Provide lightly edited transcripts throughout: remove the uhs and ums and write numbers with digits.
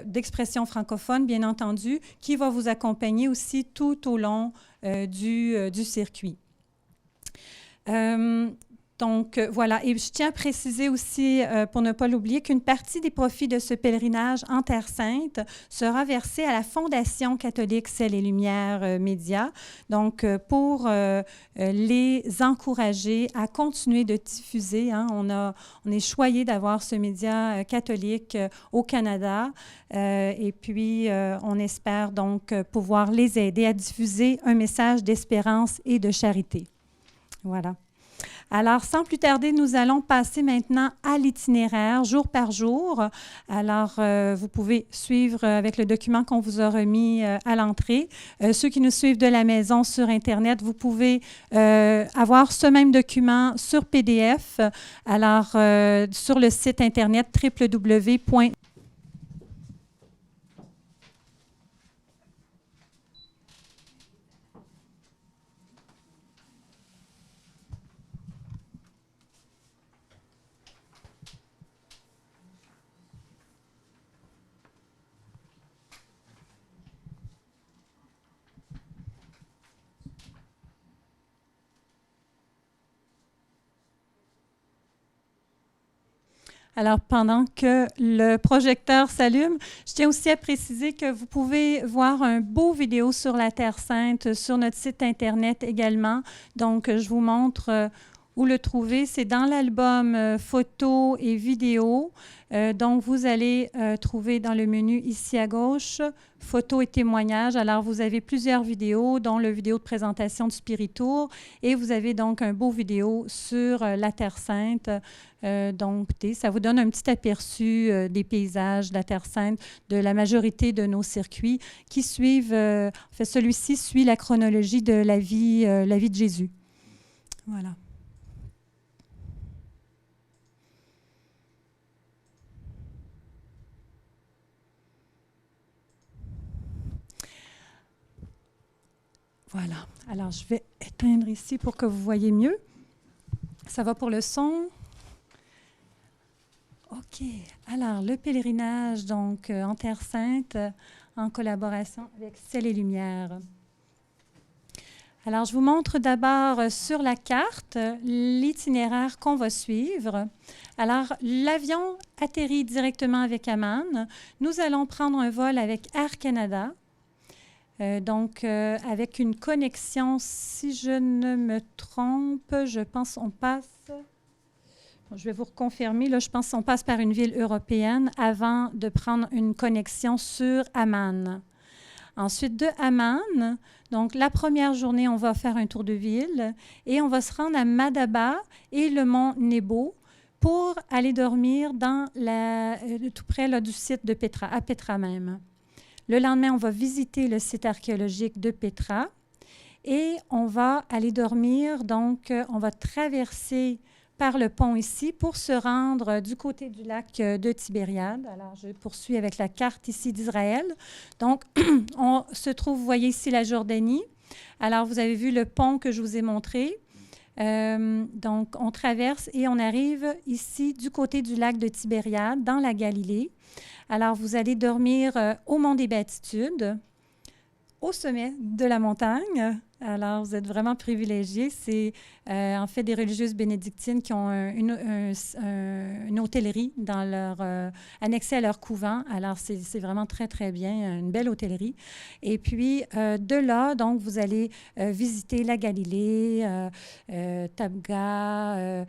d'expression francophone, bien entendu, qui va vous accompagner aussi tout au long du circuit. Donc, voilà. Et je tiens à préciser aussi, pour ne pas l'oublier, qu'une partie des profits de ce pèlerinage en Terre Sainte sera versée à la Fondation catholique Ciel et Lumière Média, donc pour les encourager à continuer de diffuser. Hein. On est choyé d'avoir ce média catholique au Canada et puis on espère donc pouvoir les aider à diffuser un message d'espérance et de charité. Voilà. Alors, sans plus tarder, nous allons passer maintenant à l'itinéraire, jour par jour. Alors, vous pouvez suivre avec le document qu'on vous a remis à l'entrée. Ceux qui nous suivent de la maison sur Internet, vous pouvez avoir ce même document sur PDF. Alors, sur le site Internet www. Alors, pendant que le projecteur s'allume, je tiens aussi à préciser que vous pouvez voir un beau vidéo sur la Terre Sainte sur notre site Internet également. Donc, je vous montre où le trouver. C'est dans l'album photos et vidéos. Donc, vous allez trouver dans le menu ici à gauche, photos et témoignages. Alors, vous avez plusieurs vidéos, dont le vidéo de présentation du Spiritour. Et vous avez donc un beau vidéo sur la Terre Sainte. Donc, ça vous donne un petit aperçu des paysages de la Terre Sainte, de la majorité de nos circuits qui suivent, en fait, celui-ci suit la chronologie de la vie de Jésus. Voilà. Voilà. Alors, je vais éteindre ici pour que vous voyez mieux. Ça va pour le son? OK. Alors, le pèlerinage, donc, en Terre Sainte, en collaboration avec Ciel et Lumière. Alors, je vous montre d'abord sur la carte l'itinéraire qu'on va suivre. Alors, l'avion atterrit directement avec Amman. Nous allons prendre un vol avec Air Canada. Donc, avec une connexion, si je ne me trompe, je pense qu'on passe... Je vais vous reconfirmer, là, je pense qu'on passe par une ville européenne avant de prendre une connexion sur Amman. Ensuite, de Amman, donc la première journée, on va faire un tour de ville et on va se rendre à Madaba et le mont Nebo pour aller dormir dans tout près là, du site de Petra, à Petra même. Le lendemain, on va visiter le site archéologique de Petra et on va aller dormir. Donc, on va traverser par le pont ici pour se rendre du côté du lac de Tibériade. Alors, je poursuis avec la carte ici d'Israël. Donc, on se trouve, vous voyez ici la Jordanie. Alors, vous avez vu le pont que je vous ai montré. Donc, on traverse et on arrive ici du côté du lac de Tibériade, dans la Galilée. Alors, vous allez dormir au Mont des Béatitudes, au sommet de la montagne. Alors, vous êtes vraiment privilégiés. C'est en fait des religieuses bénédictines qui ont une hôtellerie dans annexée à leur couvent. Alors, c'est vraiment très, très bien, une belle hôtellerie. Et puis, de là, donc, vous allez visiter la Galilée, Tabga,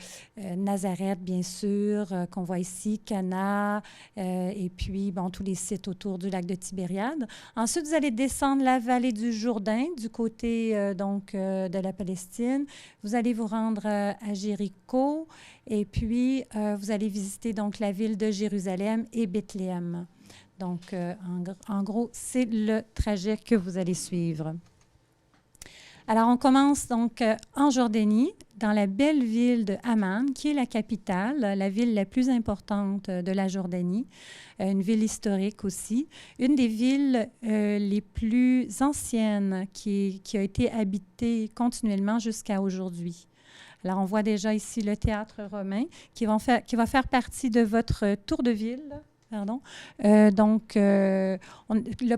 Nazareth, bien sûr, qu'on voit ici, Cana, et puis, bon, tous les sites autour du lac de Tibériade. Ensuite, vous allez descendre la vallée du Jourdain, du côté de la Palestine. Vous allez vous rendre à Jéricho et puis vous allez visiter donc la ville de Jérusalem et Bethléem. Donc, en gros, c'est le trajet que vous allez suivre. Alors, on commence donc en Jordanie, dans la belle ville de Amman, qui est la capitale, la ville la plus importante de la Jordanie, une ville historique aussi, une des villes les plus anciennes qui a été habitée continuellement jusqu'à aujourd'hui. Alors, on voit déjà ici le théâtre romain qui va faire partie de votre tour de ville Pardon. Le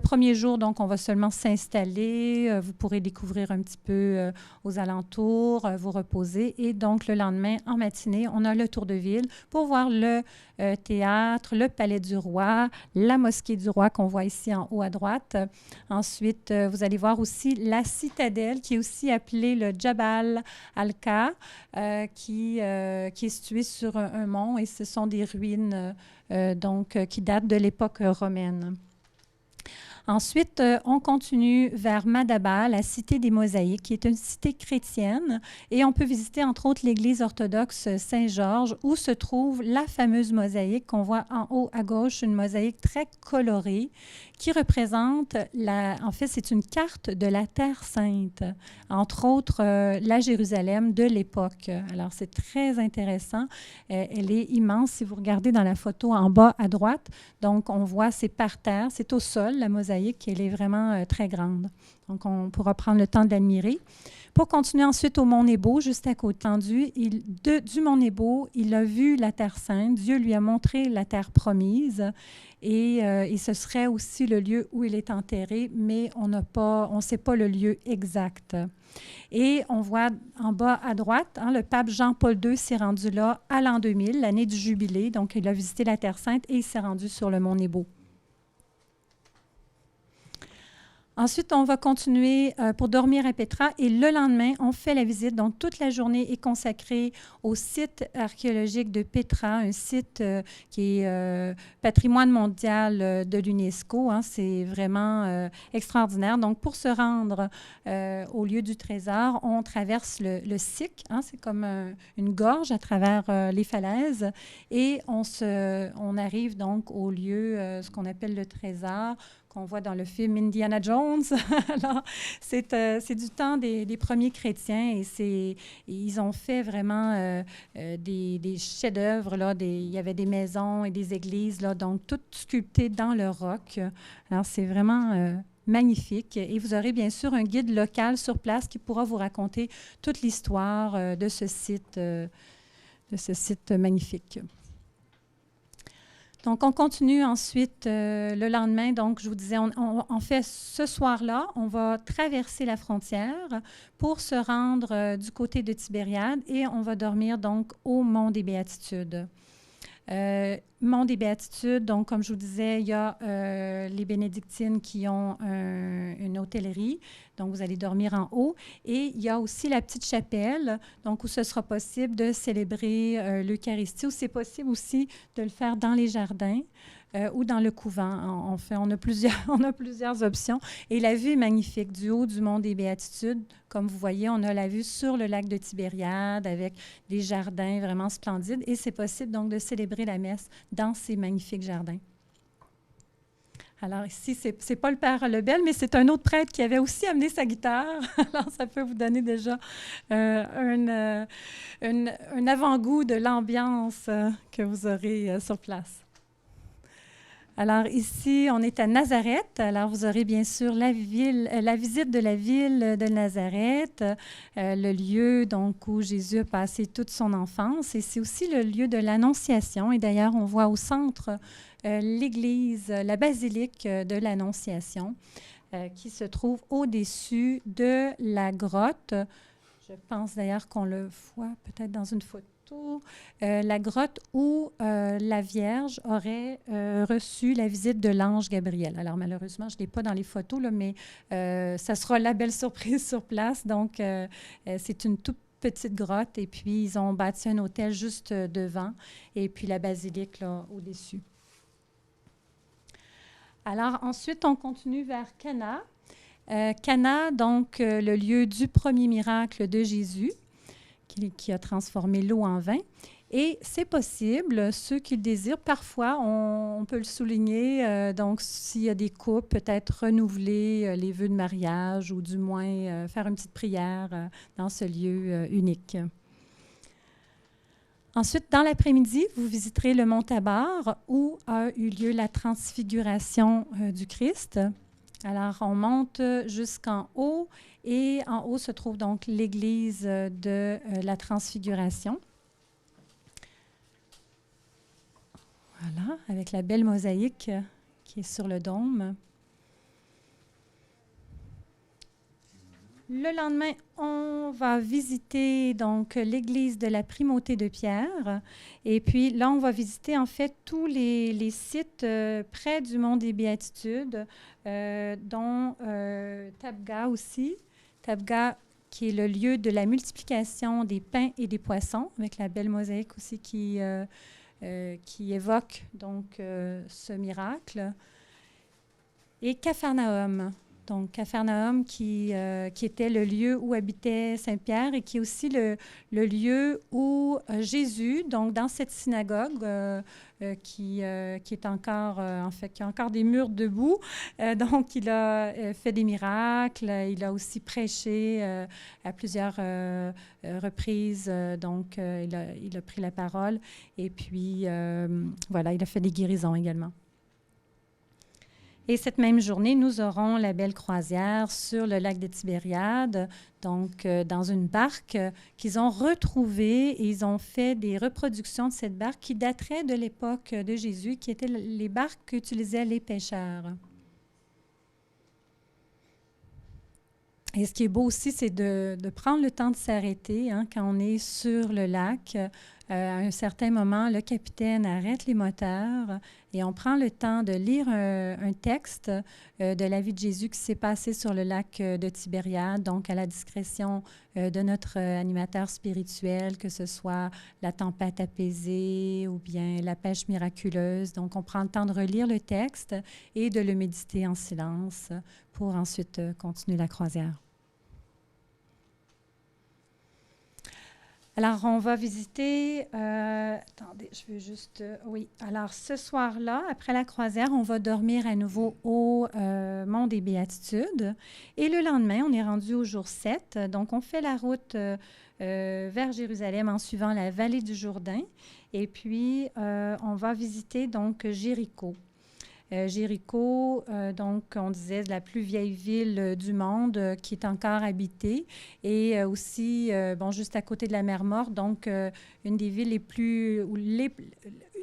premier jour, donc, on va seulement s'installer. Vous pourrez découvrir un petit peu aux alentours, vous reposer. Et donc, le lendemain, en matinée, on a le tour de ville pour voir le théâtre, le palais du roi, la mosquée du roi qu'on voit ici en haut à droite. Ensuite, vous allez voir aussi la citadelle qui est aussi appelée le Jabal al-Ka, qui est située sur un mont et ce sont des ruines qui datent de l'époque romaine. Ensuite, on continue vers Madaba, la cité des Mosaïques, qui est une cité chrétienne, et on peut visiter entre autres l'église orthodoxe Saint-Georges, où se trouve la fameuse mosaïque qu'on voit en haut à gauche, une mosaïque très colorée qui représente, en fait, c'est une carte de la Terre Sainte, entre autres la Jérusalem de l'époque. Alors, c'est très intéressant. Elle est immense. Si vous regardez dans la photo en bas à droite, donc on voit, c'est par terre, c'est au sol, la mosaïque, elle est vraiment très grande. Donc, on pourra prendre le temps de l'admirer. Pour continuer ensuite au Mont Nebo, juste à côté du Mont Nebo, il a vu la Terre Sainte. Dieu lui a montré la terre promise et ce serait aussi le lieu où il est enterré, mais on ne sait pas le lieu exact. Et on voit en bas à droite, le pape Jean-Paul II s'est rendu là à l'an 2000, l'année du jubilé. Donc, il a visité la Terre Sainte et il s'est rendu sur le Mont Nebo. Ensuite, on va continuer pour dormir à Petra et le lendemain, on fait la visite. Donc, toute la journée est consacrée au site archéologique de Petra, un site qui est patrimoine mondial de l'UNESCO. C'est vraiment extraordinaire. Donc, pour se rendre au lieu du trésor, on traverse le Sic. C'est comme une gorge à travers les falaises et on arrive donc au lieu, ce qu'on appelle le trésor, qu'on voit dans le film Indiana Jones. Alors, c'est du temps des premiers chrétiens et ils ont fait vraiment des chefs-d'œuvre. Il y avait des maisons et des églises, donc toutes sculptées dans le roc. Alors, c'est vraiment magnifique. Et vous aurez bien sûr un guide local sur place qui pourra vous raconter toute l'histoire de ce site magnifique. Donc, on continue ensuite le lendemain. Donc, je vous disais, on fait ce soir-là, on va traverser la frontière pour se rendre du côté de Tibériade et on va dormir donc au Mont des Béatitudes. Mont des Béatitudes, donc comme je vous disais, il y a les bénédictines qui ont une hôtellerie, donc vous allez dormir en haut. Et il y a aussi la petite chapelle, donc où ce sera possible de célébrer l'Eucharistie, ou c'est possible aussi de le faire dans les jardins ou dans le couvent. On a plusieurs options. Et la vue est magnifique du haut du Mont des Béatitudes. Comme vous voyez, on a la vue sur le lac de Tibériade avec des jardins vraiment splendides. Et c'est possible donc de célébrer la messe dans ces magnifiques jardins. Alors ici, ce n'est pas le père Lebel, mais c'est un autre prêtre qui avait aussi amené sa guitare. Alors ça peut vous donner déjà un avant-goût de l'ambiance que vous aurez sur place. Alors ici, on est à Nazareth. Alors vous aurez bien sûr la visite de la ville de Nazareth, le lieu donc où Jésus a passé toute son enfance. Et c'est aussi le lieu de l'Annonciation. Et d'ailleurs, on voit au centre l'église, la basilique de l'Annonciation, qui se trouve au-dessus de la grotte. Je pense d'ailleurs qu'on le voit peut-être dans une photo. La grotte où la Vierge aurait reçu la visite de l'ange Gabriel. Alors, malheureusement, je ne l'ai pas dans les photos, là, mais ça sera la belle surprise sur place. Donc, c'est une toute petite grotte et puis ils ont bâti un hôtel juste devant et puis la basilique là, au-dessus. Alors, ensuite, on continue vers Cana. Cana, donc, le lieu du premier miracle de Jésus, qui a transformé l'eau en vin. Et c'est possible, ceux qui le désirent, parfois, on peut le souligner, donc s'il y a des couples, peut-être renouveler les vœux de mariage ou du moins faire une petite prière dans ce lieu unique. Ensuite, dans l'après-midi, vous visiterez le mont Tabor où a eu lieu la transfiguration du Christ. Alors, on monte jusqu'en haut et en haut se trouve donc l'église de la Transfiguration. Voilà, avec la belle mosaïque qui est sur le dôme. Le lendemain, on va visiter donc l'église de la Primauté de Pierre. Et puis là, on va visiter en fait tous les sites près du mont des Béatitudes, dont Tabgha aussi. Tabgha qui est le lieu de la multiplication des pains et des poissons, avec la belle mosaïque aussi qui évoque donc ce miracle. Et Capharnaüm. Donc, Capharnaüm qui était le lieu où habitait Saint-Pierre et qui est aussi le lieu où Jésus, donc dans cette synagogue qui est encore, en fait, qui a encore des murs debout, donc il a fait des miracles, il a aussi prêché à plusieurs reprises, donc il a pris la parole et puis voilà, il a fait des guérisons également. Et cette même journée, nous aurons la belle croisière sur le lac de Tibériade, donc dans une barque qu'ils ont retrouvée et ils ont fait des reproductions de cette barque qui daterait de l'époque de Jésus, qui étaient les barques qu'utilisaient les pêcheurs. Et ce qui est beau aussi, c'est de prendre le temps de s'arrêter quand on est sur le lac. À un certain moment, le capitaine arrête les moteurs et on prend le temps de lire un texte de la vie de Jésus qui s'est passé sur le lac de Tibériade, donc à la discrétion de notre animateur spirituel, que ce soit la tempête apaisée ou bien la pêche miraculeuse. Donc, on prend le temps de relire le texte et de le méditer en silence pour ensuite continuer la croisière. Alors, on va visiter... attendez, je veux juste... oui, alors ce soir-là, après la croisière, on va dormir à nouveau au Mont des Béatitudes. Et le lendemain, on est rendu au jour 7. Donc, on fait la route vers Jérusalem en suivant la vallée du Jourdain. Et puis, on va visiter donc Jéricho. Jéricho, donc, on disait, la plus vieille ville du monde qui est encore habitée et aussi, bon, juste à côté de la mer Morte, donc une des villes les plus,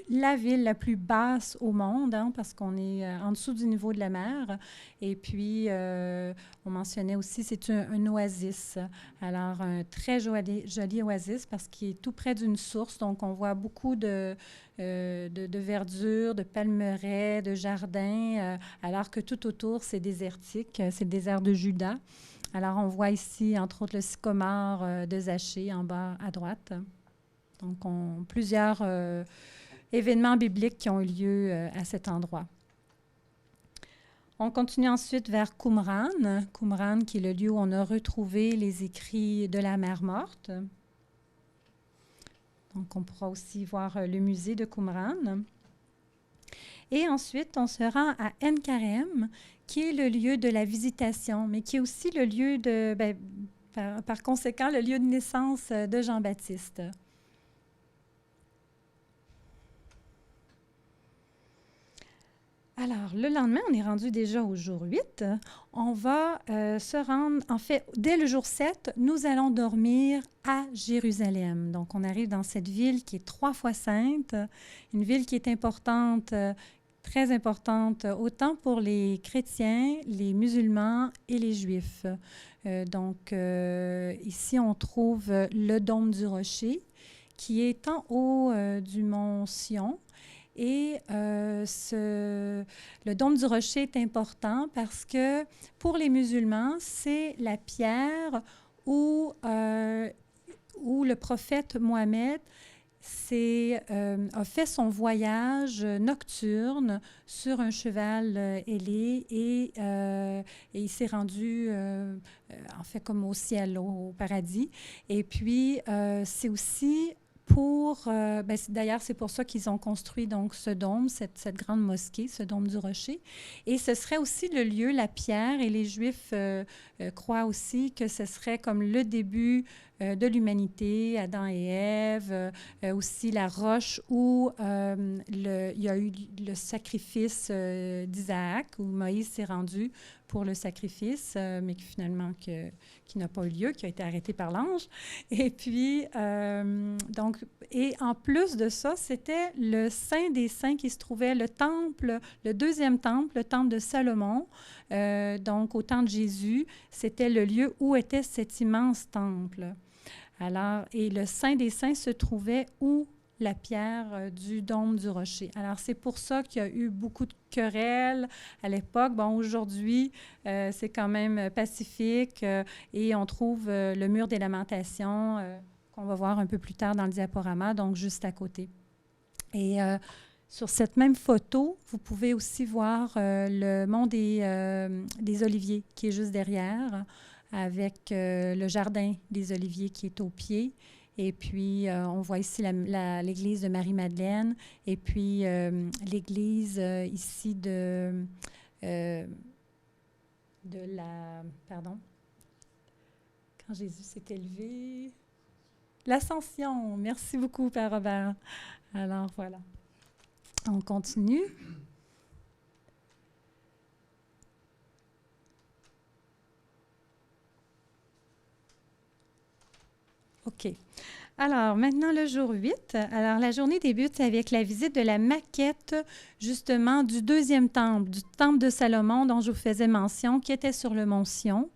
la ville la plus basse au monde, parce qu'on est en dessous du niveau de la mer. Et puis, on mentionnait aussi, c'est un oasis. Alors, un très joli oasis parce qu'il est tout près d'une source, donc on voit beaucoup de verdure, de palmeraies, de jardins, alors que tout autour, c'est désertique. C'est le désert de Juda. Alors, on voit ici, entre autres, le sycomore de Zachée en bas à droite. Donc, plusieurs événements bibliques qui ont eu lieu à cet endroit. On continue ensuite vers Qumran. Qumran, qui est le lieu où on a retrouvé les écrits de la mer Morte. Donc, on pourra aussi voir le musée de Qumran. Et ensuite, on se rend à En-Karem, qui est le lieu de la visitation, mais qui est aussi le lieu de, par conséquent, le lieu de naissance de Jean-Baptiste. Alors, le lendemain, on est rendu déjà au jour 8. On va se rendre, en fait, dès le jour 7, nous allons dormir à Jérusalem. Donc, on arrive dans cette ville qui est 3 fois sainte, une ville qui est importante, très importante, autant pour les chrétiens, les musulmans et les juifs. Donc, ici, on trouve le dôme du rocher, qui est en haut du mont Sion. Et le dôme du rocher est important parce que pour les musulmans, c'est la pierre où le prophète Mohammed a fait son voyage nocturne sur un cheval ailé et il s'est rendu en fait comme au ciel, au paradis. Et puis, c'est aussi d'ailleurs, c'est pour ça qu'ils ont construit donc ce dôme, cette grande mosquée, ce dôme du rocher. Et ce serait aussi le lieu, la pierre, et les Juifs croient aussi que ce serait comme le début de l'humanité, Adam et Ève, aussi la roche où il y a eu le sacrifice d'Isaac, où Moïse s'est rendu pour le sacrifice, mais qui n'a pas eu lieu, qui a été arrêté par l'ange. Et puis, donc, Donc, et en plus de ça, c'était le Saint des Saints qui se trouvait, le temple, le deuxième temple, le temple de Salomon. Donc, au temps de Jésus, c'était le lieu où était cet immense temple. Alors, et le Saint des Saints se trouvait où la pierre du dôme du rocher. Alors, c'est pour ça qu'il y a eu beaucoup de querelles à l'époque. Bon, aujourd'hui, c'est quand même pacifique et on trouve le mur des lamentations qu'on va voir un peu plus tard dans le diaporama, donc juste à côté. Et sur cette même photo, vous pouvez aussi voir le mont des Oliviers qui est juste derrière, avec le jardin des Oliviers qui est au pied. Et puis, on voit ici l'église de Marie-Madeleine et puis l'église ici de la... Pardon. Quand Jésus s'est élevé... L'Ascension. Merci beaucoup, Père Robert. Alors, voilà. On continue. OK. Alors, maintenant, le jour 8. Alors, la journée débute avec la visite de la maquette, justement, du deuxième temple, du temple de Salomon dont je vous faisais mention, qui était sur le mont Sion.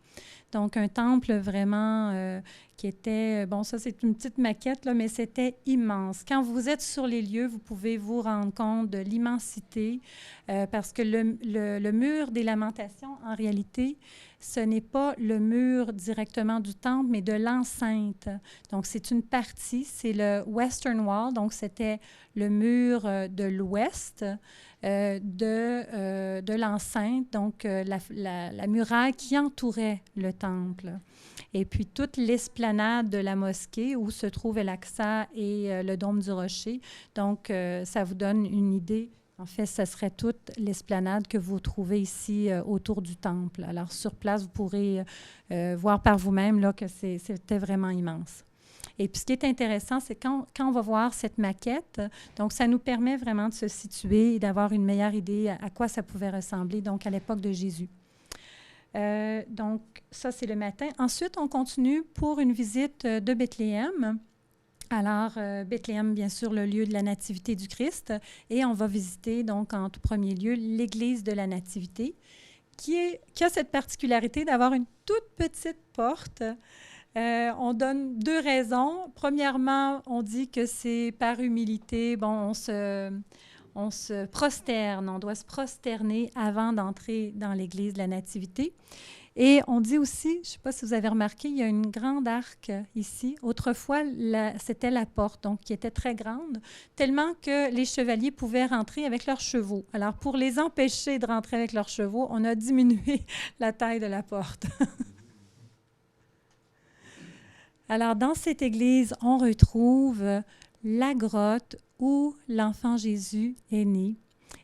Donc, un temple vraiment qui était... Bon, ça, c'est une petite maquette, là, mais c'était immense. Quand vous êtes sur les lieux, vous pouvez vous rendre compte de l'immensité parce que le mur des lamentations, en réalité, ce n'est pas le mur directement du temple, mais de l'enceinte. Donc, c'est une partie, c'est le Western Wall, donc c'était le mur de l'ouest de l'enceinte, donc la muraille qui entourait le temple. Et puis, toute l'esplanade de la mosquée où se trouve El-Aqsa et le dôme du rocher. Donc, ça vous donne une idée. En fait, ce serait toute l'esplanade que vous trouvez ici autour du temple. Alors, sur place, vous pourrez voir par vous-même là, que c'était vraiment immense. Et puis, ce qui est intéressant, c'est quand on va voir cette maquette, donc ça nous permet vraiment de se situer et d'avoir une meilleure idée à quoi ça pouvait ressembler, donc à l'époque de Jésus. Donc, ça, c'est le matin. Ensuite, on continue pour une visite de Bethléem. Alors, Bethléem, bien sûr, le lieu de la Nativité du Christ. Et on va visiter, donc, en tout premier lieu, l'église de la Nativité, qui a cette particularité d'avoir une toute petite porte. On donne deux raisons. Premièrement, on dit que c'est par humilité. Bon, on se prosterne, on doit se prosterner avant d'entrer dans l'église de la Nativité. Et on dit aussi, je ne sais pas si vous avez remarqué, il y a une grande arc ici. Autrefois, c'était la porte, donc qui était très grande, tellement que les chevaliers pouvaient rentrer avec leurs chevaux. Alors, pour les empêcher de rentrer avec leurs chevaux, on a diminué la taille de la porte. Alors, dans cette église, on retrouve la grotte où l'enfant Jésus est né.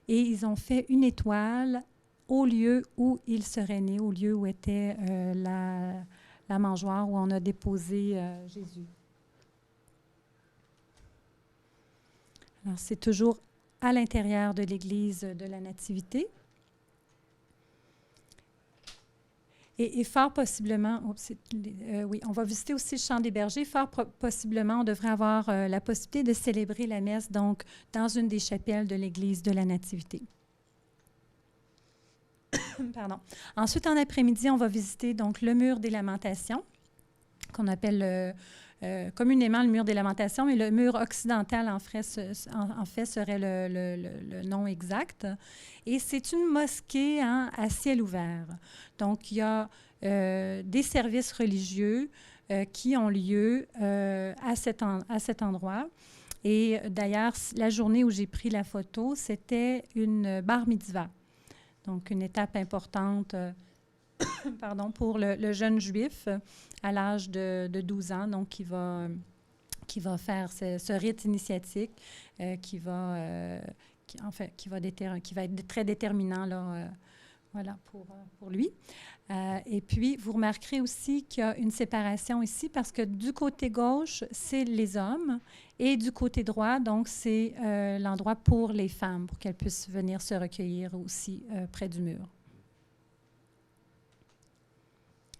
Et ils ont fait une étoile au lieu où il serait né, au lieu où était la mangeoire où on a déposé Jésus. Alors, c'est toujours à l'intérieur de l'église de la Nativité. Et fort possiblement, oui, on va visiter aussi le Champ des Bergers. Fort possiblement, on devrait avoir la possibilité de célébrer la messe donc dans une des chapelles de l'église de la Nativité. Pardon. Ensuite, en après-midi, on va visiter donc le mur des Lamentations, qu'on appelle communément le mur des Lamentations, mais le mur occidental, en fait, serait le nom exact. Et c'est une mosquée à ciel ouvert. Donc, il y a des services religieux qui ont lieu à cet endroit. Et d'ailleurs, la journée où j'ai pris la photo, c'était une bar mitzvah. Donc, une étape importante pour le jeune juif à l'âge de 12 ans, donc qui va faire ce rite initiatique qui va être très déterminant là, voilà, pour lui. Et puis, vous remarquerez aussi qu'il y a une séparation ici parce que du côté gauche, c'est les hommes et du côté droit, donc, c'est l'endroit pour les femmes, pour qu'elles puissent venir se recueillir aussi près du mur.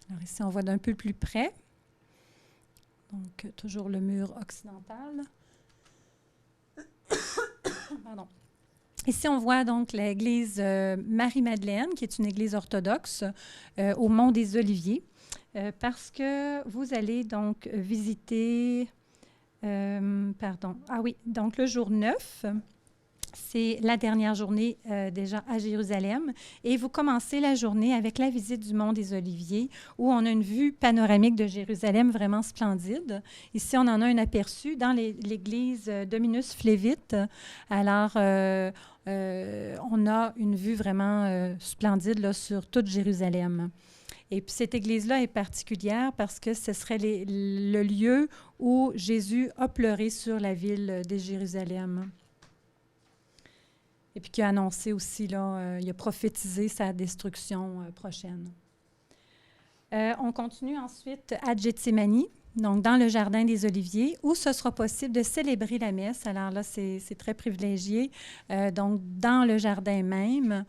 Alors ici, on voit d'un peu plus près. Donc, toujours le mur occidental. Pardon. Ici, on voit donc l'église Marie-Madeleine, qui est une église orthodoxe au Mont des Oliviers, parce que vous allez donc visiter, donc le jour 9, c'est la dernière journée déjà à Jérusalem, et vous commencez la journée avec la visite du Mont des Oliviers, où on a une vue panoramique de Jérusalem vraiment splendide. Ici, on en a un aperçu dans l'église Dominus Flevit. Alors, on a une vue vraiment splendide là, sur toute Jérusalem. Et puis cette église-là est particulière parce que ce serait le lieu où Jésus a pleuré sur la ville de Jérusalem. Et puis qui a annoncé aussi, là, il a prophétisé sa destruction prochaine. On continue ensuite à Gethsémani, donc dans le jardin des Oliviers, où ce sera possible de célébrer la messe. Alors là, c'est très privilégié. Donc, dans le jardin même,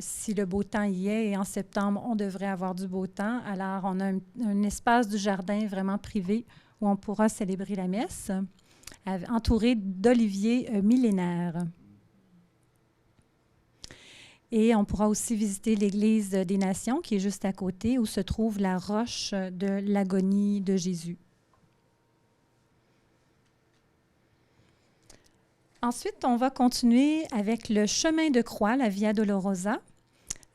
si le beau temps y est, et en septembre, on devrait avoir du beau temps. Alors, on a un espace du jardin vraiment privé où on pourra célébrer la messe, entouré d'oliviers millénaires. Et on pourra aussi visiter l'église des Nations, qui est juste à côté, où se trouve la roche de l'agonie de Jésus. Ensuite, on va continuer avec le chemin de croix, la Via Dolorosa.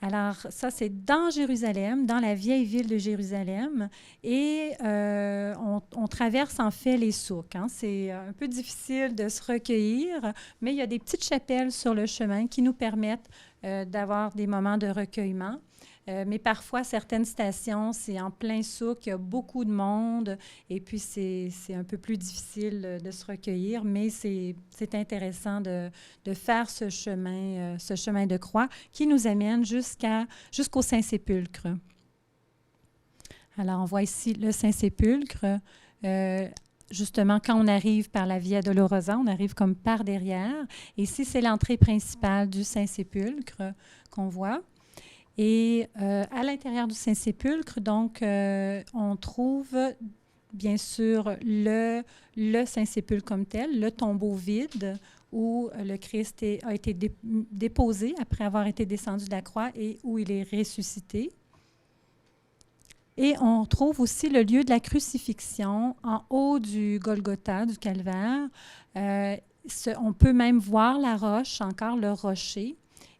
Alors, ça, c'est dans Jérusalem, dans la vieille ville de Jérusalem, et on traverse en fait les souks. Hein. C'est un peu difficile de se recueillir, mais il y a des petites chapelles sur le chemin qui nous permettent d'avoir des moments de recueillement. Mais parfois, certaines stations, c'est en plein souk, il y a beaucoup de monde, et puis c'est un peu plus difficile de se recueillir, mais c'est intéressant de faire ce chemin de croix qui nous amène jusqu'au Saint-Sépulcre. Alors, on voit ici le Saint-Sépulcre. Justement, quand on arrive par la Via Dolorosa, on arrive comme par derrière. Et ici, c'est l'entrée principale du Saint-Sépulcre qu'on voit. Et à l'intérieur du Saint-Sépulcre, donc, on trouve bien sûr le Saint-Sépulcre comme tel, le tombeau vide où le Christ a été déposé après avoir été descendu de la croix et où il est ressuscité. Et on trouve aussi le lieu de la crucifixion en haut du Golgotha, du Calvaire. On peut même voir la roche, encore le rocher,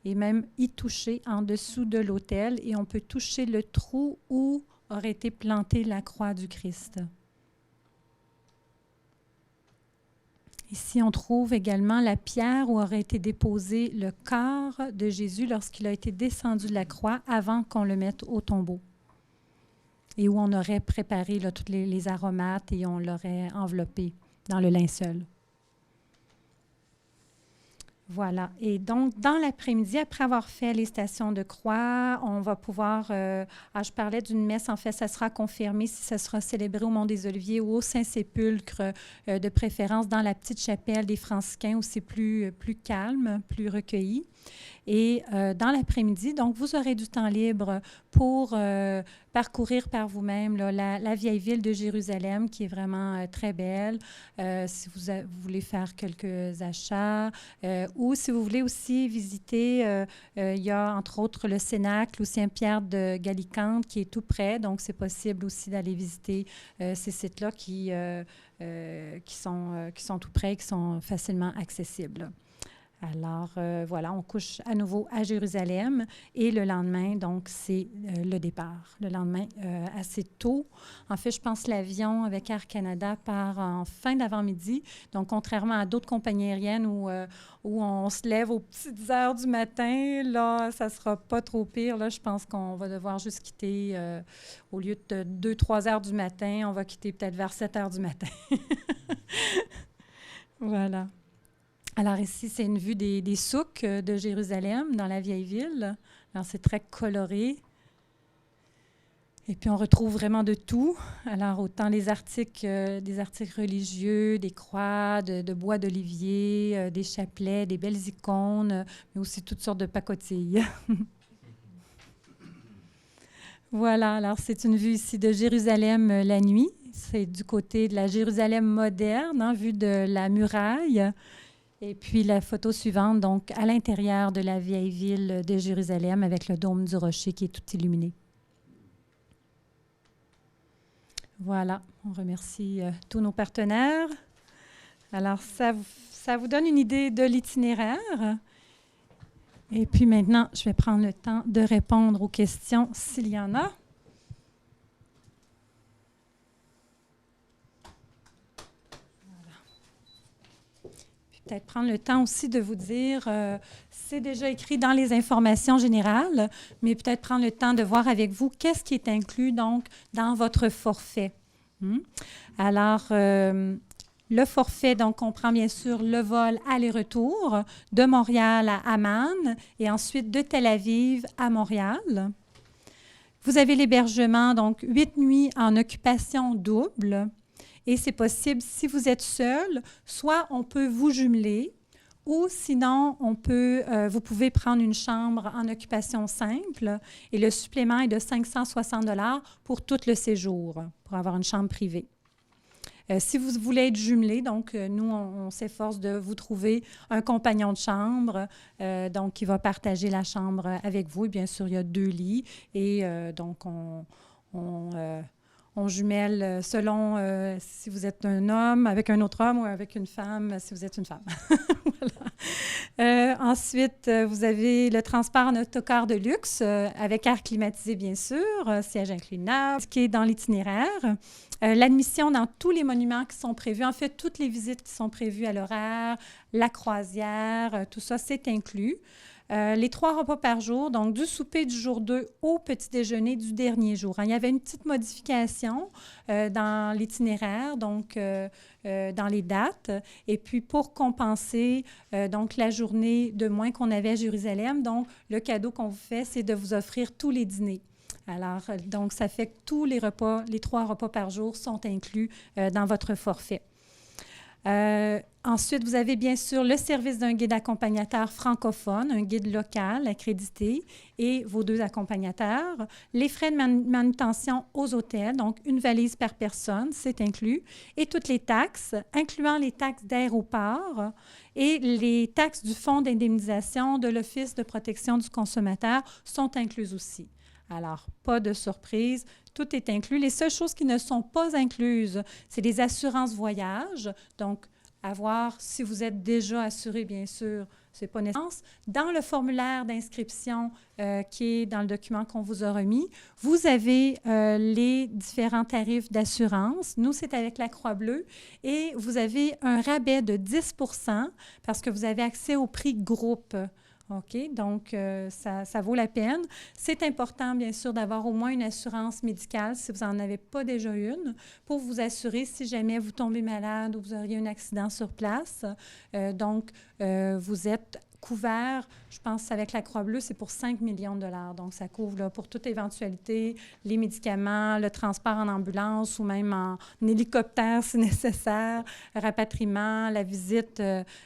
et même y toucher en dessous de l'autel. Et on peut toucher le trou où aurait été plantée la croix du Christ. Ici, on trouve également la pierre où aurait été déposé le corps de Jésus lorsqu'il a été descendu de la croix avant qu'on le mette au tombeau. Et où on aurait préparé là, tous les aromates et on l'aurait enveloppé dans le linceul. Voilà. Et donc, dans l'après-midi, après avoir fait les stations de croix, on va pouvoir... je parlais d'une messe, en fait, ça sera confirmé si ça sera célébré au Mont des Oliviers ou au Saint-Sépulcre, de préférence dans la petite chapelle des Franciscains où c'est plus calme, plus recueilli. Et dans l'après-midi, donc, vous aurez du temps libre pour parcourir par vous-même là, la vieille ville de Jérusalem, qui est vraiment très belle. Si vous voulez faire quelques achats, ou si vous voulez aussi visiter, il y a entre autres le Cénacle ou Saint-Pierre de Gallicante, qui est tout près. Donc, c'est possible aussi d'aller visiter ces sites-là qui sont tout près et qui sont facilement accessibles. Alors, voilà, on couche à nouveau à Jérusalem et le lendemain, donc, c'est le départ. Le lendemain, assez tôt. En fait, je pense que l'avion avec Air Canada part en fin d'avant-midi. Donc, contrairement à d'autres compagnies aériennes où on se lève aux petites heures du matin, là, ça ne sera pas trop pire. Là, je pense qu'on va devoir juste quitter, au lieu de 2-3 heures du matin, on va quitter peut-être vers 7 heures du matin. Voilà. Alors ici, c'est une vue des souks de Jérusalem, dans la vieille ville. Alors, c'est très coloré. Et puis, on retrouve vraiment de tout. Alors, autant des articles religieux, des croix, de bois d'olivier, des chapelets, des belles icônes, mais aussi toutes sortes de pacotilles. Voilà, alors c'est une vue ici de Jérusalem la nuit. C'est du côté de la Jérusalem moderne, hein, vue de la muraille. Et puis la photo suivante, donc à l'intérieur de la vieille ville de Jérusalem avec le dôme du rocher qui est tout illuminé. Voilà, on remercie tous nos partenaires. Alors, ça vous donne une idée de l'itinéraire. Et puis maintenant, je vais prendre le temps de répondre aux questions s'il y en a. Peut-être prendre le temps aussi de vous dire, c'est déjà écrit dans les informations générales, mais peut-être prendre le temps de voir avec vous qu'est-ce qui est inclus donc dans votre forfait. Alors, le forfait donc comprend bien sûr le vol aller-retour de Montréal à Amman et ensuite de Tel Aviv à Montréal. Vous avez l'hébergement, donc 8 nuits en occupation double. Et c'est possible, si vous êtes seul, soit on peut vous jumeler, ou sinon, vous pouvez prendre une chambre en occupation simple et le supplément est de 560 $ pour tout le séjour, pour avoir une chambre privée. Si vous voulez être jumelé, donc nous, on s'efforce de vous trouver un compagnon de chambre, donc qui va partager la chambre avec vous. Et bien sûr, il y a 2 lits et donc on jumelle selon si vous êtes un homme avec un autre homme ou avec une femme si vous êtes une femme. Voilà. Ensuite, vous avez le transport en autocar de luxe avec air climatisé, bien sûr, siège inclinable, ce qui est dans l'itinéraire. L'admission dans tous les monuments qui sont prévus, en fait, toutes les visites qui sont prévues à l'horaire, la croisière, tout ça, c'est inclus. Les 3 repas par jour, donc du souper du jour 2 au petit déjeuner du dernier jour. Il y avait une petite modification dans l'itinéraire, donc dans les dates. Et puis, pour compenser donc la journée de moins qu'on avait à Jérusalem, donc le cadeau qu'on vous fait, c'est de vous offrir tous les dîners. Alors, donc, ça fait que tous les repas, les 3 repas par jour sont inclus dans votre forfait. Ensuite, vous avez bien sûr le service d'un guide accompagnateur francophone, un guide local accrédité et vos 2 accompagnateurs. Les frais de manutention aux hôtels, donc une valise par personne, c'est inclus. Et toutes les taxes, incluant les taxes d'aéroport et les taxes du Fonds d'indemnisation de l'Office de protection du consommateur sont incluses aussi. Alors, pas de surprise, tout est inclus. Les seules choses qui ne sont pas incluses, c'est les assurances voyage. Donc, à voir si vous êtes déjà assuré, bien sûr, ce n'est pas nécessaire. Dans le formulaire d'inscription qui est dans le document qu'on vous a remis, vous avez les différents tarifs d'assurance. Nous, c'est avec la Croix-Bleue et vous avez un rabais de 10 % parce que vous avez accès au prix groupe. OK, donc ça vaut la peine. C'est important, bien sûr, d'avoir au moins une assurance médicale, si vous n'en avez pas déjà une, pour vous assurer si jamais vous tombez malade ou vous auriez un accident sur place. Donc, vous êtes couvert, je pense, avec la Croix-Bleue, c'est pour 5 millions de $. Donc, ça couvre là, pour toute éventualité, les médicaments, le transport en ambulance ou même en hélicoptère si nécessaire, rapatriement, la visite,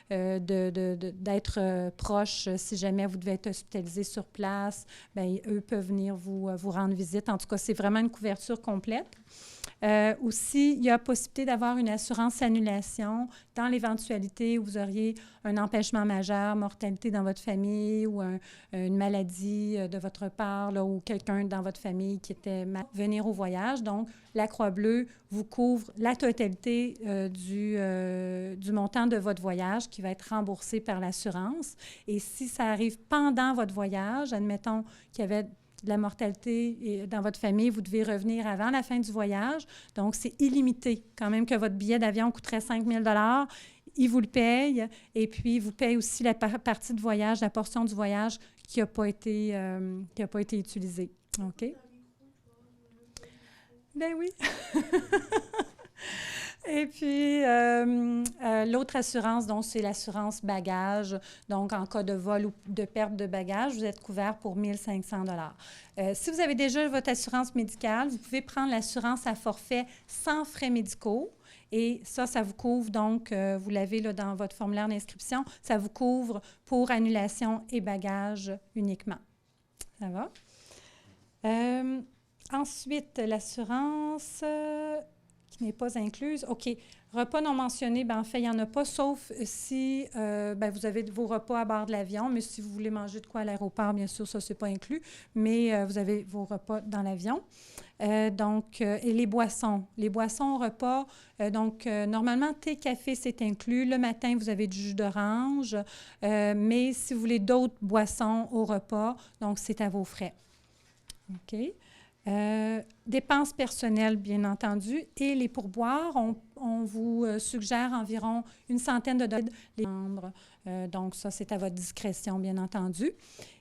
d'être proche si jamais vous devez être hospitalisé sur place. Bien, eux peuvent venir vous rendre visite. En tout cas, c'est vraiment une couverture complète. Aussi, il y a possibilité d'avoir une assurance annulation dans l'éventualité où vous auriez un empêchement majeur, mortalité dans votre famille ou une maladie de votre part là, ou quelqu'un dans votre famille qui était mal. Venir au voyage. Donc, la Croix-Bleue vous couvre la totalité du montant de votre voyage qui va être remboursé par l'assurance. Et si ça arrive pendant votre voyage, admettons qu'il y avait de la mortalité dans votre famille, vous devez revenir avant la fin du voyage. Donc, c'est illimité. Quand même que votre billet d'avion coûterait 5 000 $, il vous le paye. Et puis, il vous paye aussi la partie de voyage, la portion du voyage qui n'a pas été utilisée. OK? Ben oui. Et puis, l'autre assurance, donc, c'est l'assurance bagage. Donc, en cas de vol ou de perte de bagage, vous êtes couvert pour 1 500 $. Si vous avez déjà votre assurance médicale, vous pouvez prendre l'assurance à forfait sans frais médicaux. Et ça vous couvre, donc, vous l'avez là dans votre formulaire d'inscription, ça vous couvre pour annulation et bagages uniquement. Ça va? Ensuite, l'assurance... qui n'est pas incluse. OK. Repas non mentionnés, bien, en fait, il n'y en a pas, sauf si bien, vous avez vos repas à bord de l'avion, mais si vous voulez manger de quoi à l'aéroport, bien sûr, ça, ce n'est pas inclus, mais vous avez vos repas dans l'avion. Et les boissons. Les boissons au repas, normalement, thé, café, c'est inclus. Le matin, vous avez du jus d'orange, mais si vous voulez d'autres boissons au repas, donc c'est à vos frais. OK. Dépenses personnelles, bien entendu, et les pourboires, on vous suggère environ une centaine de dollars les membres. Donc, ça, c'est à votre discrétion, bien entendu.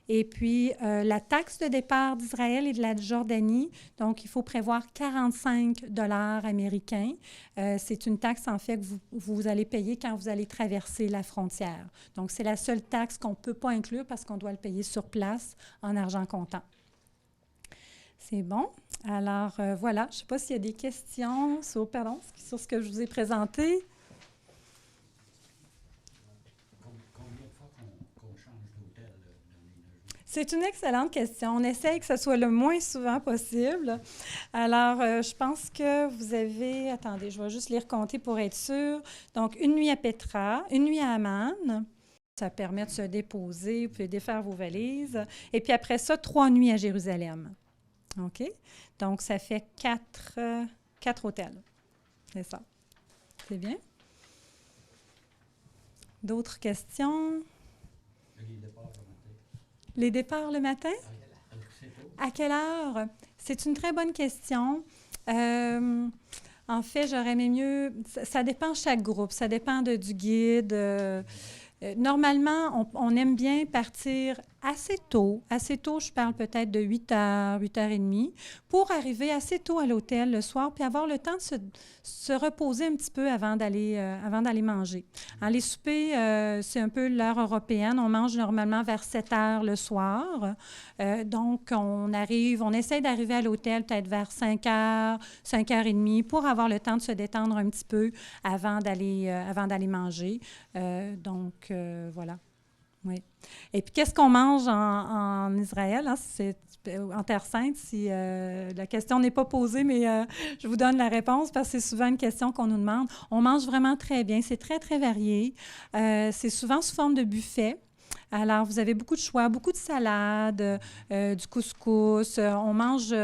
Et puis, la taxe de départ d'Israël et de la Jordanie, donc il faut prévoir 45 dollars américains. C'est une taxe, en fait, que vous allez payer quand vous allez traverser la frontière. Donc, c'est la seule taxe qu'on ne peut pas inclure parce qu'on doit le payer sur place en argent comptant. C'est bon. Alors, voilà. Je ne sais pas s'il y a des questions sur ce que je vous ai présenté. Combien de fois qu'on change d'hôtel dans les 9 jours? C'est une excellente question. On essaye que ce soit le moins souvent possible. Alors, je pense que vous avez... Attendez, je vais juste les recompter pour être sûre. Donc, une nuit à Petra, une nuit à Amman. Ça permet de se déposer, vous pouvez défaire vos valises. Et puis après ça, 3 nuits à Jérusalem. OK? Donc, ça fait 4 hôtels. C'est ça. C'est bien? D'autres questions? Les départs le matin. Les départs le matin? À quelle heure? C'est une très bonne question. En fait, j'aurais aimé mieux... Ça dépend de chaque groupe. Ça dépend du guide. Normalement, on aime bien partir assez tôt. Assez tôt, je parle peut-être de 8h, 8h30, pour arriver assez tôt à l'hôtel le soir, puis avoir le temps de se reposer un petit peu avant d'aller manger. Hein, les soupers, c'est un peu l'heure européenne. On mange normalement vers 7h le soir. Donc, on essaie d'arriver à l'hôtel peut-être vers 5h, 5h30, pour avoir le temps de se détendre un petit peu avant d'aller manger. Voilà. Oui. Et puis, qu'est-ce qu'on mange en Israël? Hein? C'est en Terre Sainte, si la question n'est pas posée, mais je vous donne la réponse parce que c'est souvent une question qu'on nous demande. On mange vraiment très bien. C'est très, très varié. C'est souvent sous forme de buffet. Alors, vous avez beaucoup de choix, beaucoup de salades, du couscous. On mange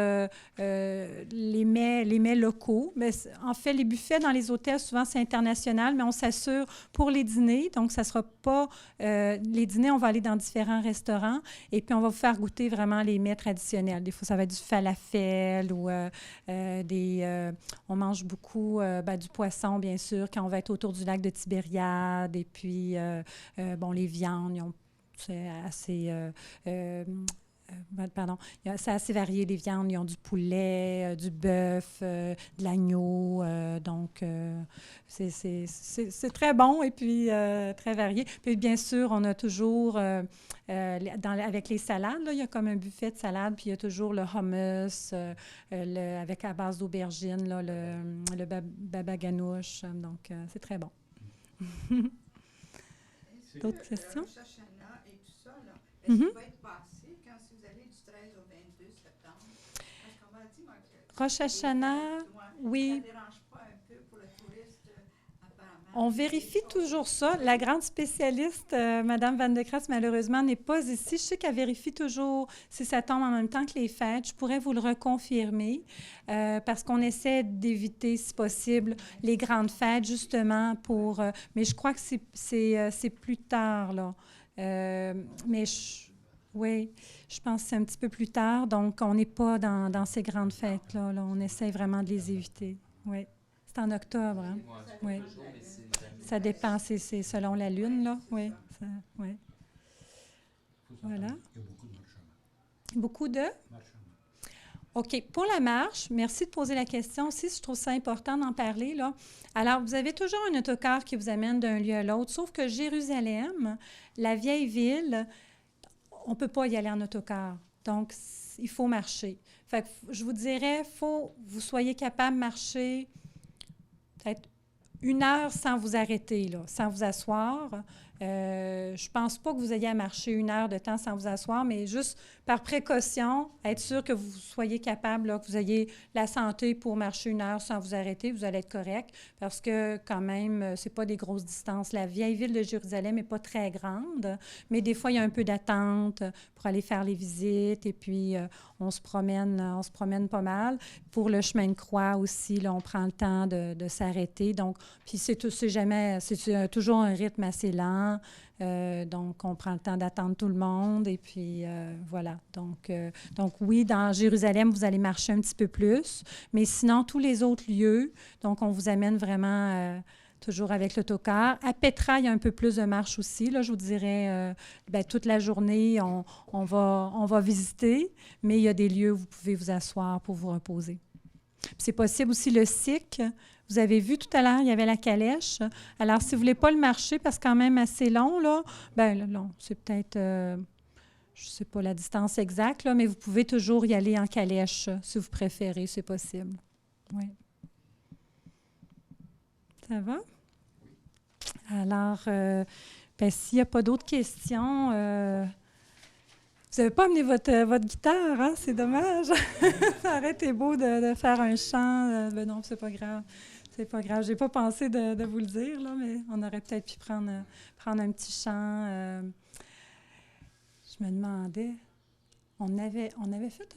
les mets locaux. Mais en fait, les buffets dans les hôtels, souvent, c'est international, mais on s'assure pour les dîners. Donc, ça ne sera pas... les dîners, on va aller dans différents restaurants et puis on va vous faire goûter vraiment les mets traditionnels. Des fois, ça va être du falafel ou on mange beaucoup du poisson, bien sûr, quand on va être autour du lac de Tibériade. Et puis, les viandes, c'est assez... c'est assez varié, les viandes. Ils ont du poulet, du bœuf, de l'agneau. C'est très bon et puis très varié. Puis, bien sûr, on a toujours, avec les salades, là, il y a comme un buffet de salades, puis il y a toujours le hummus avec à base d'aubergine, là, le baba ganoush. Donc, c'est très bon. D'autres questions? Rosh Hashanah et tout ça, là, est-ce qu'il va être passé quand si vous allez du 13 au 22 septembre? Parce qu'on m'a dit, moi, que Rosh Hashanah, oui. Ça ne dérange pas un peu pour le touriste, apparemment. On vérifie toujours ça. La grande spécialiste, Mme Van de Krass, malheureusement, n'est pas ici. Je sais qu'elle vérifie toujours si ça tombe en même temps que les fêtes. Je pourrais vous le reconfirmer parce qu'on essaie d'éviter, si possible, les grandes fêtes, justement, pour... mais je crois que c'est plus tard, là. Oui, je pense que c'est un petit peu plus tard. Donc, on n'est pas dans ces grandes fêtes-là. Là. On essaie vraiment de les éviter. Oui. C'est en octobre, hein? Oui. Ça dépend, c'est selon la lune, là. Oui. Oui. Voilà. Il y a beaucoup de marchands. Beaucoup de? OK. Pour la marche, merci de poser la question aussi. Je trouve ça important d'en parler, là. Alors, vous avez toujours un autocar qui vous amène d'un lieu à l'autre, sauf que Jérusalem, la vieille ville, on ne peut pas y aller en autocar. Donc, il faut marcher. Fait que je vous dirais, il faut que vous soyez capable de marcher peut-être 1 heure sans vous arrêter, là, sans vous asseoir. Je ne pense pas que vous ayez à marcher 1 heure de temps sans vous asseoir, mais juste par précaution, être sûr que vous soyez capable, là, que vous ayez la santé pour marcher 1 heure sans vous arrêter, vous allez être correct, parce que quand même, ce n'est pas des grosses distances. La vieille ville de Jérusalem n'est pas très grande, mais des fois, il y a un peu d'attente pour aller faire les visites, et puis on se promène pas mal. Pour le chemin de croix aussi, là, on prend le temps de s'arrêter. Donc, puis c'est toujours un rythme assez lent. Donc, on prend le temps d'attendre tout le monde. Et puis, voilà. Donc, oui, dans Jérusalem, vous allez marcher un petit peu plus. Mais sinon, tous les autres lieux, donc, on vous amène vraiment toujours avec l'autocar. À Petra, il y a un peu plus de marche aussi. Là, je vous dirais, toute la journée, on va visiter. Mais il y a des lieux où vous pouvez vous asseoir pour vous reposer. Puis c'est possible aussi le SIC. Vous avez vu tout à l'heure, il y avait la calèche. Alors, si vous ne voulez pas le marcher, parce que c'est quand même assez long, là, long, c'est peut-être, je ne sais pas la distance exacte, là, mais vous pouvez toujours y aller en calèche, si vous préférez, c'est possible. Oui. Ça va? Alors, s'il n'y a pas d'autres questions, vous n'avez pas amené votre guitare, hein? C'est dommage. Ça aurait été beau de faire un chant. Non, c'est pas grave. C'est pas grave. Je n'ai pas pensé de vous le dire, là, mais on aurait peut-être pu prendre un petit chant. Je me demandais, on avait fait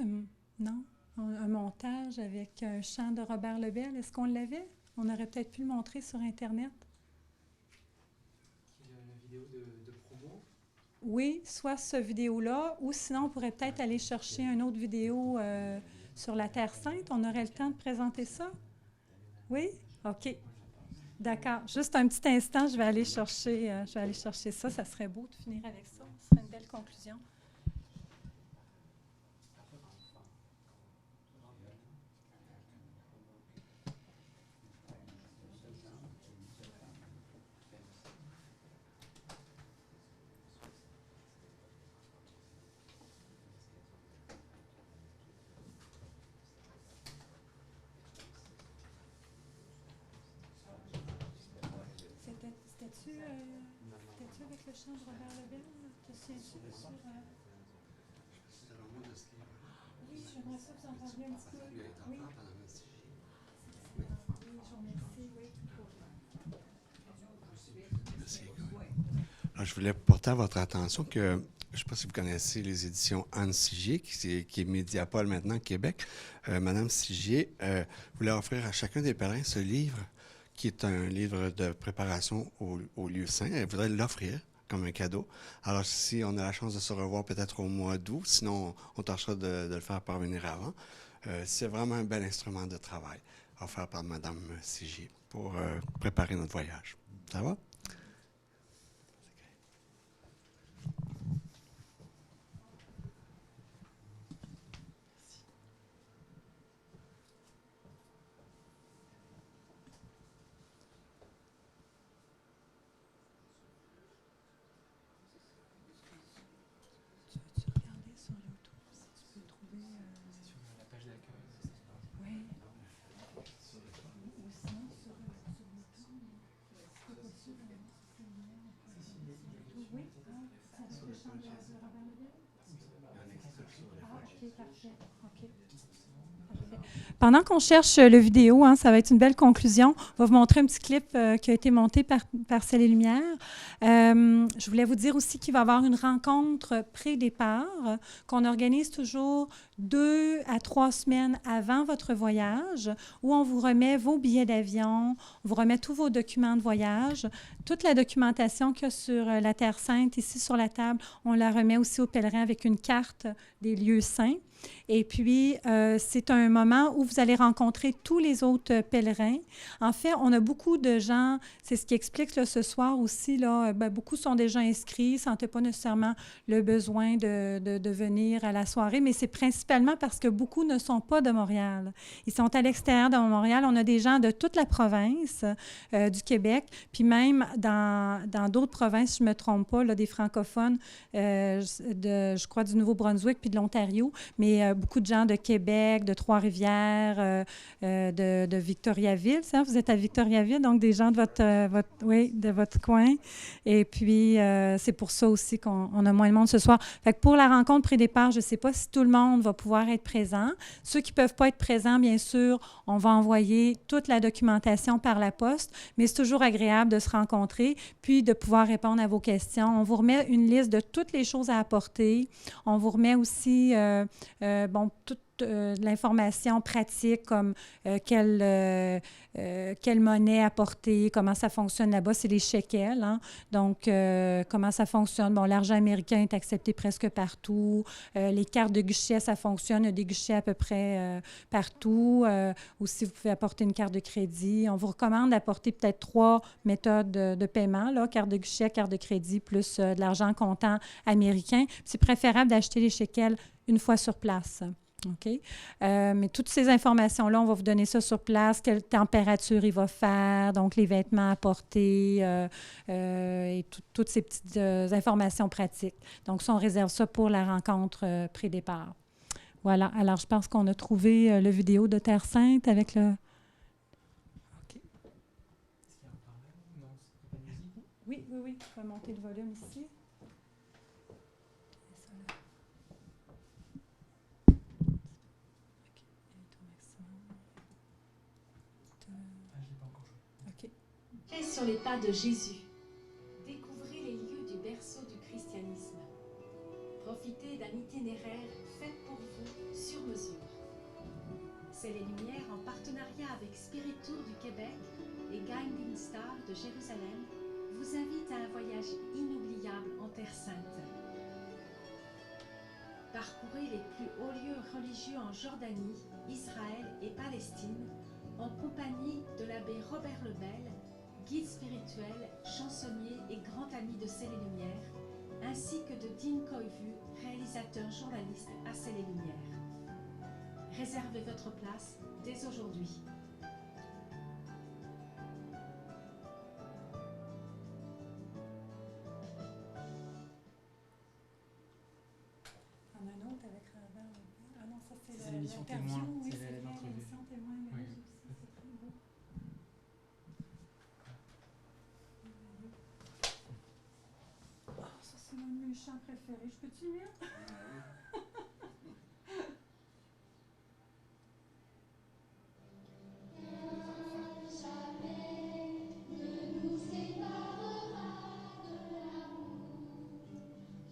un montage avec un chant de Robert Lebel. Est-ce qu'on l'avait? On aurait peut-être pu le montrer sur Internet. La vidéo de promo? Oui, soit cette vidéo-là, ou sinon, on pourrait peut-être aller chercher une autre vidéo sur la Terre Sainte. On aurait le temps de présenter ça? Oui? OK. D'accord. Juste un petit instant, je vais aller chercher ça. Ça serait beau de finir avec ça. Ce serait une belle conclusion. C'était-tu avec le chant de Robert Lebel? Te souviens-tu sur... Oui, j'aimerais ça vous en parler un petit peu. Oui. Oui, je vous remercie. Oui. Alors, je voulais porter à votre attention que, je ne sais pas si vous connaissez les éditions Anne Sigier, qui est Médiapole maintenant, Québec. Madame Sigier voulait offrir à chacun des pèlerins ce livre, qui est un livre de préparation au lieu saint. Elle voudrait l'offrir comme un cadeau. Alors, si on a la chance de se revoir peut-être au mois d'août, sinon on tâchera de le faire parvenir avant. C'est vraiment un bel instrument de travail offert par Madame Sigier pour préparer notre voyage. Ça va? Pendant qu'on cherche le vidéo, ça va être une belle conclusion. On va vous montrer un petit clip qui a été monté par Ciel et Lumière. Je voulais vous dire aussi qu'il va y avoir une rencontre pré-départ qu'on organise toujours 2 à 3 semaines avant votre voyage, où on vous remet vos billets d'avion, on vous remet tous vos documents de voyage, toute la documentation qu'il y a sur la Terre Sainte ici sur la table, on la remet aussi aux pèlerins avec une carte des lieux saints. Et puis, c'est un moment où vous allez rencontrer tous les autres pèlerins. En fait, on a beaucoup de gens, c'est ce qui explique là, ce soir aussi, là, beaucoup sont déjà inscrits, ne sentaient pas nécessairement le besoin de venir à la soirée, mais c'est principalement parce que beaucoup ne sont pas de Montréal. Ils sont à l'extérieur de Montréal. On a des gens de toute la province du Québec, puis même dans d'autres provinces, si je ne me trompe pas, là, des francophones, je crois du Nouveau-Brunswick puis de l'Ontario, mais beaucoup de gens de Québec, de Trois-Rivières, Trois-Rivières, de Victoriaville. Ça, vous êtes à Victoriaville, donc des gens de de votre coin. Et puis, c'est pour ça aussi qu'on a moins de monde ce soir. Fait que pour la rencontre pré-départ, je ne sais pas si tout le monde va pouvoir être présent. Ceux qui ne peuvent pas être présents, bien sûr, on va envoyer toute la documentation par la poste, mais c'est toujours agréable de se rencontrer puis de pouvoir répondre à vos questions. On vous remet une liste de toutes les choses à apporter. On vous remet aussi, toute l'information pratique comme quelle monnaie apporter, comment ça fonctionne là-bas, c'est les shekels. Hein? Donc, comment ça fonctionne? Bon, l'argent américain est accepté presque partout. Les cartes de guichet, ça fonctionne. Il y a des guichets à peu près partout. Aussi, vous pouvez apporter une carte de crédit. On vous recommande d'apporter peut-être 3 méthodes de paiement, là, carte de guichet, carte de crédit, plus de l'argent comptant américain. C'est préférable d'acheter les shekels une fois sur place. OK? Mais toutes ces informations-là, on va vous donner ça sur place, quelle température il va faire, donc les vêtements à porter et toutes ces petites informations pratiques. Donc, ça, on réserve ça pour la rencontre pré-départ. Voilà. Alors, je pense qu'on a trouvé le vidéo de Terre Sainte avec le... OK. Est-ce qu'il y a un parallèle? Non, c'est pas de musique. Oui. Je vais monter le volume ici. Marchez sur les pas de Jésus. Découvrez les lieux du berceau du christianisme. Profitez d'un itinéraire fait pour vous sur mesure. C'est les Lumières en partenariat avec Spirit Tour du Québec et Guiding Star de Jérusalem vous invitent à un voyage inoubliable en Terre Sainte. Parcourez les plus hauts lieux religieux en Jordanie, Israël et Palestine en compagnie de l'abbé Robert Lebel, guide spirituel, chansonnier et grand ami de C'est les Lumières, ainsi que de Dean Koivu, réalisateur journaliste à C'est les Lumières. Réservez votre place dès aujourd'hui. On a un autre avec Robert Lebel. Ah non, ça C'est l'émission Témoin, oui, c'est c'est vrai, l'entrevue. l'émission Témoin. Oui. C'est très beau. Ça, c'est l'un de mes chants préférés. Je peux-tu le mettre?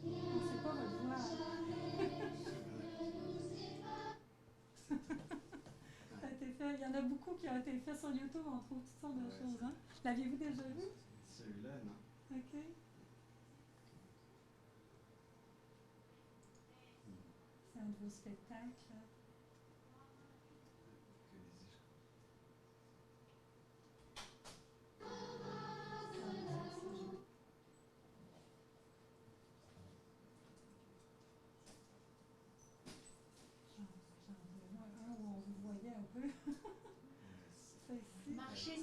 On sait pas votre voix. Ça a été fait. Il y en a beaucoup qui ont été faits sur YouTube. On trouve toutes sortes de choses. Hein? L'aviez-vous déjà vu? Celui-là, non. OK. C'est un de vos spectacles. J'en veux un où on vous voyait un peu. C'est ici. Marchez